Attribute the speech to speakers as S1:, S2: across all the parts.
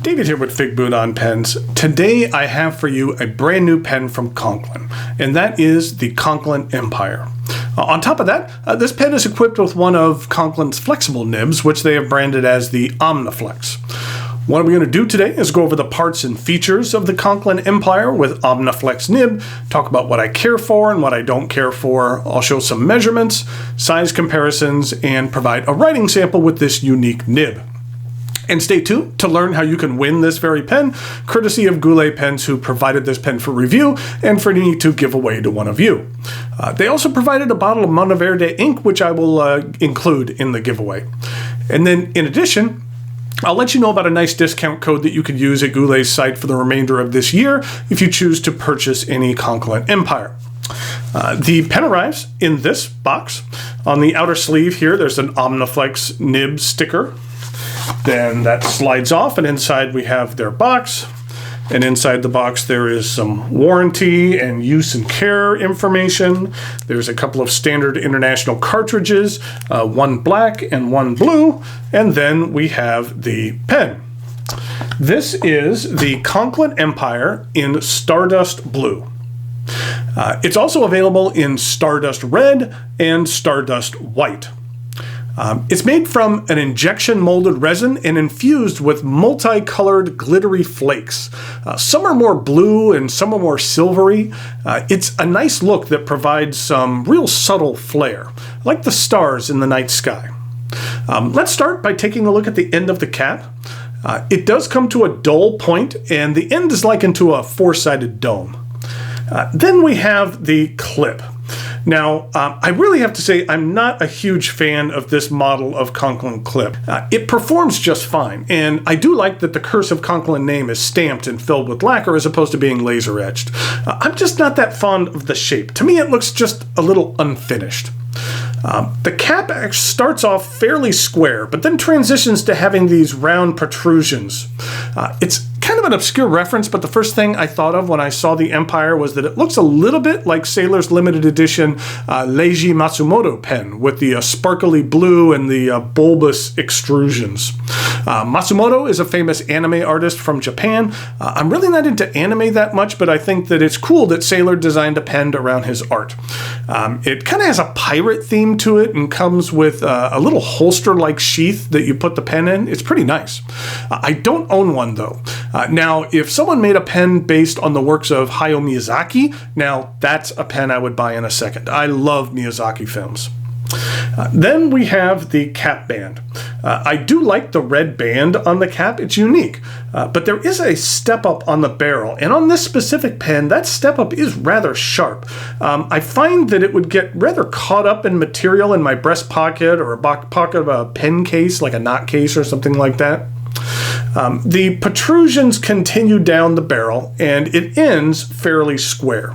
S1: David here with Figboot on Pens. Today I have for you a brand new pen from Conklin, and that is the Conklin Empire. On top of that, this pen is equipped with one of Conklin's flexible nibs, which they have branded as the Omniflex. What we're going to do today is go over the parts and features of the Conklin Empire with Omniflex Nib, talk about what I care for and what I don't care for. I'll show some measurements, size comparisons, and provide a writing sample with this unique nib. And stay tuned to learn how you can win this very pen, courtesy of Goulet Pens, who provided this pen for review and for me to give away to one of you. They also provided a bottle of Monteverde ink, which I will include in the giveaway. And then, in addition, I'll let you know about a nice discount code that you could use at Goulet's site for the remainder of this year if you choose to purchase any Conklin Empire. The pen arrives in this box. On the outer sleeve here, there's an Omniflex Nib sticker. Then that slides off, and inside we have their box. And inside the box there is some warranty and use and care information. There's a couple of standard international cartridges, one black and one blue, and then we have the pen. This is the Conklin Empire in Stardust Blue. It's also available in Stardust Red and Stardust White. It's made from an injection molded resin and infused with multicolored glittery flakes. Some are more blue and some are more silvery. It's a nice look that provides some real subtle flair, like the stars in the night sky. Let's start by taking a look at the end of the cap. It does come to a dull point, and the end is likened to a four-sided dome. Then we have the clip. Now, I really have to say I'm not a huge fan of this model of Conklin clip. It performs just fine, and I do like that the cursive Conklin name is stamped and filled with lacquer as opposed to being laser etched. I'm just not that fond of the shape. To me, it looks just a little unfinished. The cap starts off fairly square, but then transitions to having these round protrusions. It's kind of an obscure reference, but the first thing I thought of when I saw the Empire was that it looks a little bit like Sailor's limited edition Leiji Matsumoto pen with the sparkly blue and the bulbous extrusions. Matsumoto is a famous anime artist from Japan. I'm really not into anime that much, but I think that it's cool that Sailor designed a pen around his art. It kind of has a pirate theme to it and comes with a little holster-like sheath that you put the pen in. It's pretty nice. I don't own one, though. Now, if someone made a pen based on the works of Hayao Miyazaki, now that's a pen I would buy in a second. I love Miyazaki films. Then we have the cap band. I do like the red band on the cap. It's unique. But there is a step up on the barrel, and on this specific pen, that step up is rather sharp. I find that it would get rather caught up in material in my breast pocket or a pocket of a pen case, like a knot case or something like that. The protrusions continue down the barrel, and it ends fairly square.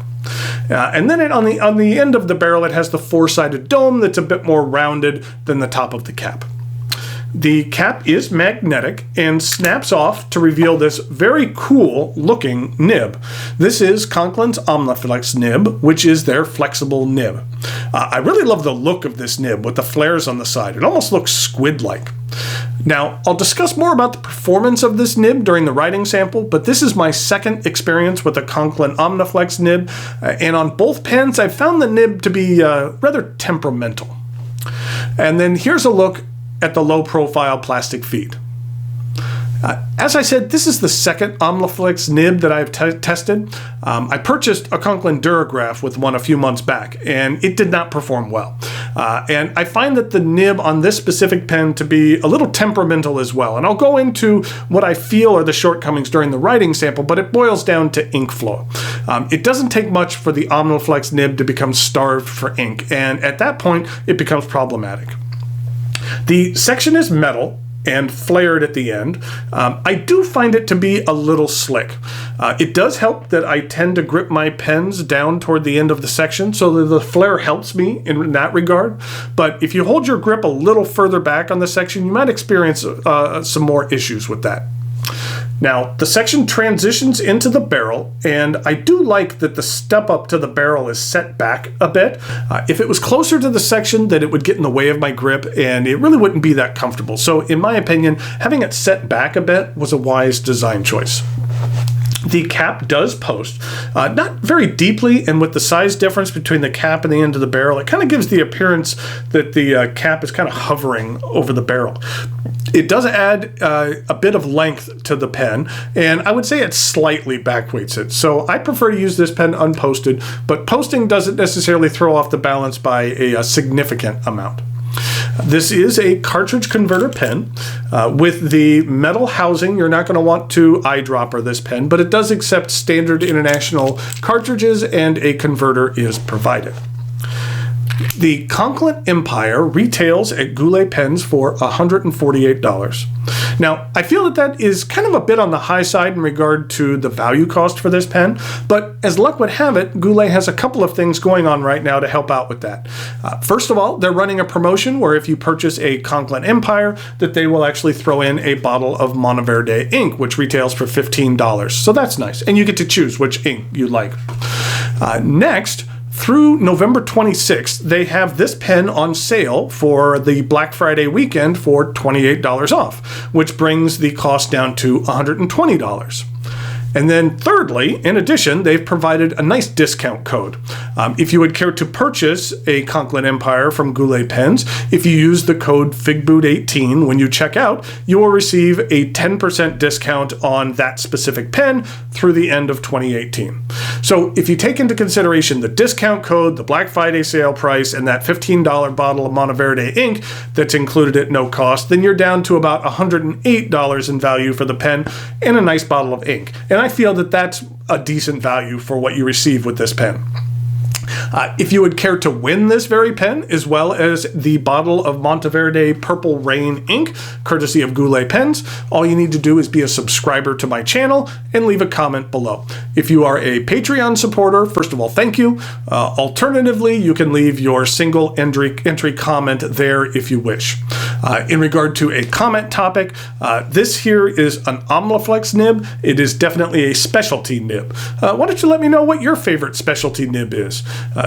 S1: And then on the end of the barrel, it has the four-sided dome that's a bit more rounded than the top of the cap. The cap is magnetic and snaps off to reveal this very cool looking nib. This is Conklin's Omniflex Nib, which is their flexible nib. I really love the look of this nib with the flares on the side. It almost looks squid-like. Now, I'll discuss more about the performance of this nib during the writing sample, but this is my second experience with the Conklin Omniflex nib, and on both pens I've found the nib to be rather temperamental. And then here's a look at the low-profile plastic feet. As I said, this is the second Omniflex nib that I've tested. I purchased a Conklin Durograph with one a few months back, and it did not perform well. And I find that the nib on this specific pen to be a little temperamental as well. And I'll go into what I feel are the shortcomings during the writing sample, but it boils down to ink flow. It doesn't take much for the Omniflex nib to become starved for ink, and at that point, it becomes problematic. The section is metal and flared at the end. I do find it to be a little slick. It does help that I tend to grip my pens down toward the end of the section, so that the flare helps me in that regard. But if you hold your grip a little further back on the section, you might experience some more issues with that. Now, the section transitions into the barrel, and I do like that the step up to the barrel is set back a bit. If it was closer to the section, then it would get in the way of my grip, and it really wouldn't be that comfortable. So, in my opinion, having it set back a bit was a wise design choice. The cap does post, not very deeply, and with the size difference between the cap and the end of the barrel, it kind of gives the appearance that the cap is kind of hovering over the barrel. It does add a bit of length to the pen, and I would say it slightly backweights it. So I prefer to use this pen unposted, but posting doesn't necessarily throw off the balance by a significant amount. This is a cartridge converter pen with the metal housing. You're not going to want to eyedropper this pen, but it does accept standard international cartridges, and a converter is provided. The Conklin Empire retails at Goulet Pens for $148. Now, I feel that that is kind of a bit on the high side in regard to the value cost for this pen, but as luck would have it, Goulet has a couple of things going on right now to help out with that. First of all, they're running a promotion where if you purchase a Conklin Empire, that they will actually throw in a bottle of Monteverde ink, which retails for $15. So that's nice, and you get to choose which ink you like. Next, through November 26th, they have this pen on sale for the Black Friday weekend for $28 off, which brings the cost down to $120. And then thirdly, in addition, they've provided a nice discount code. If you would care to purchase a Conklin Empire from Goulet Pens, if you use the code Figboot18 when you check out, you will receive a 10% discount on that specific pen through the end of 2018. So if you take into consideration the discount code, the Black Friday sale price, and that $15 bottle of Monteverde ink that's included at no cost, then you're down to about $108 in value for the pen and a nice bottle of ink. And I feel that that's a decent value for what you receive with this pen. If you would care to win this very pen, as well as the bottle of Monteverde Purple Rain ink, courtesy of Goulet Pens, all you need to do is be a subscriber to my channel and leave a comment below. If you are a Patreon supporter, first of all, thank you. Alternatively, you can leave your single entry comment there if you wish. In regard to a comment topic, this here is an Omniflex nib. It is definitely a specialty nib. Why don't you let me know what your favorite specialty nib is?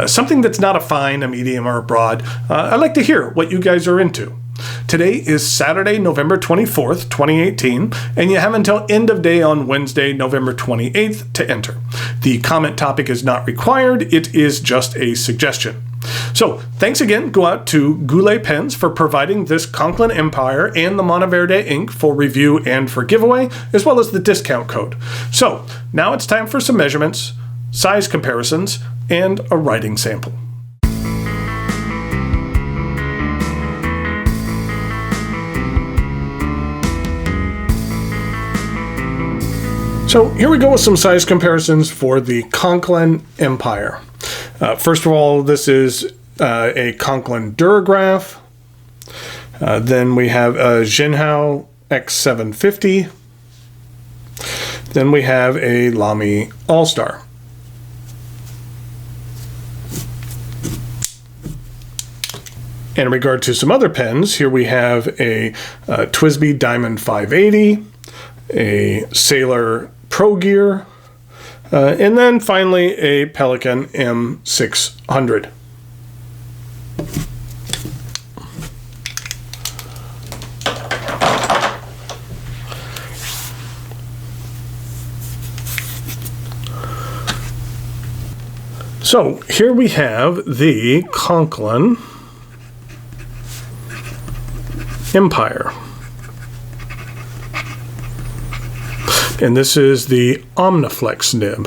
S1: Something that's not a fine, a medium, or a broad. I'd like to hear what you guys are into. Today is Saturday, November 24th, 2018, and you have until end of day on Wednesday, November 28th to enter. The comment topic is not required. It is just a suggestion. So, thanks again go out to Goulet Pens for providing this Conklin Empire and the Monteverde ink for review and for giveaway, as well as the discount code. So, now it's time for some measurements, size comparisons, and a writing sample. So here we go with some size comparisons for the Conklin Empire. First of all, this is a Conklin Durograph. Then we have a Jinhao X750. Then we have a Lamy All-Star. In regard to some other pens, here we have a TWSBI Diamond 580, a Sailor Pro Gear, and then finally a Pelikan M600. So here we have the Conklin Empire. And this is the Omniflex Nib.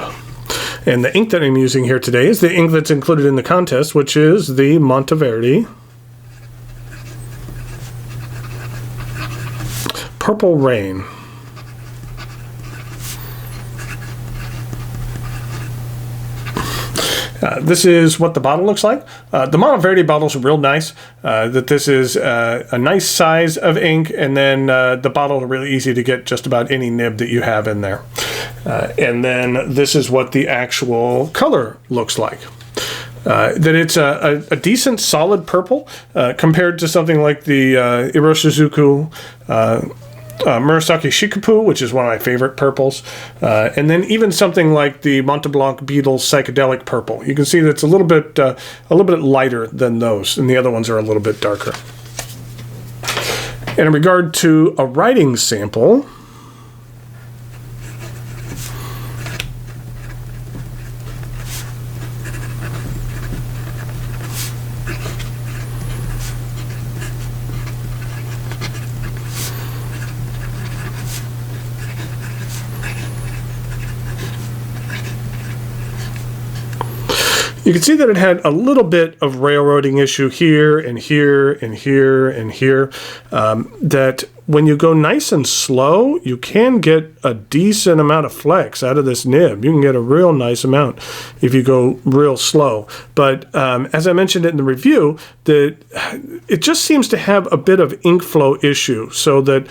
S1: And the ink that I'm using here today is the ink that's included in the contest, which is the Monteverde Purple Rain. This is what the bottle looks like. The Monteverde bottles are real nice. That this is a nice size of ink, and then the bottle is really easy to get just about any nib that you have in there. And then this is what the actual color looks like. That it's a decent solid purple compared to something like the Iroshizuku Murasaki Shikapu, which is one of my favorite purples, and then even something like the Montblanc Beetle Psychedelic Purple. You can see that it's a little bit lighter than those, and the other ones are a little bit darker. And in regard to a writing sample, you can see that it had a little bit of railroading issue here and here and here and here. That when you go nice and slow, you can get a decent amount of flex out of this nib. You can get a real nice amount if you go real slow. But as I mentioned in the review, that it just seems to have a bit of ink flow issue, so that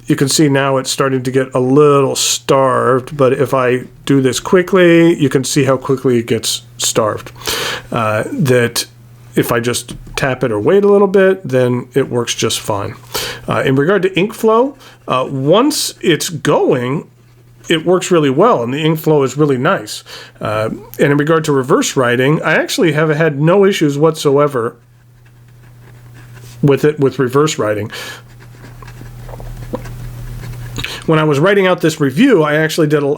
S1: you can see now it's starting to get a little starved, but if I do this quickly, you can see how quickly it gets starved. That if I just tap it or wait a little bit, then it works just fine. In regard to ink flow, once it's going, it works really well, and the ink flow is really nice. And in regard to reverse writing, I actually have had no issues whatsoever with it, with reverse writing. When I was writing out this review, I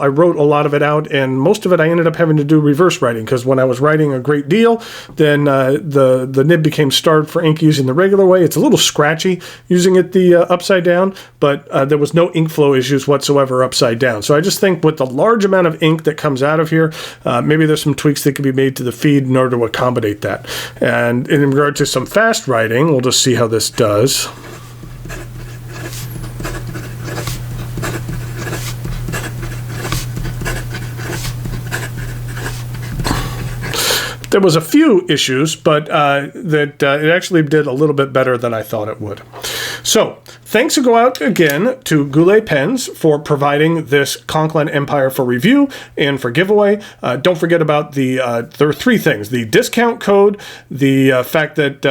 S1: wrote a lot of it out, and most of it I ended up having to do reverse writing, because when I was writing a great deal, then the nib became starved for ink using the regular way. It's a little scratchy using it the upside down, but there was no ink flow issues whatsoever upside down. So I just think with the large amount of ink that comes out of here, maybe there's some tweaks that could be made to the feed in order to accommodate that. And in regard to some fast writing, we'll just see how this does. There was a few issues, but it actually did a little bit better than I thought it would. So, thanks go out again to Goulet Pens for providing this Conklin Empire for review and for giveaway. Don't forget about there are three things: the discount code, the fact that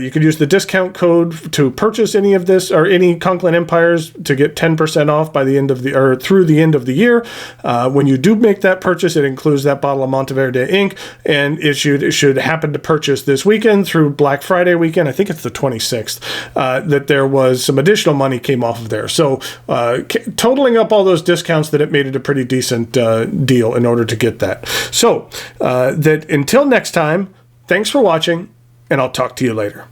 S1: you could use the discount code to purchase any of this or any Conklin Empires to get 10% off by the end of through the end of the year. When you do make that purchase, it includes that bottle of Monteverde ink, and it should happen to purchase this weekend through Black Friday weekend. I think it's the 26th. That there was some additional money came off of there. So totaling up all those discounts, that it made it a pretty decent deal in order to get that. So that until next time, thanks for watching, and I'll talk to you later.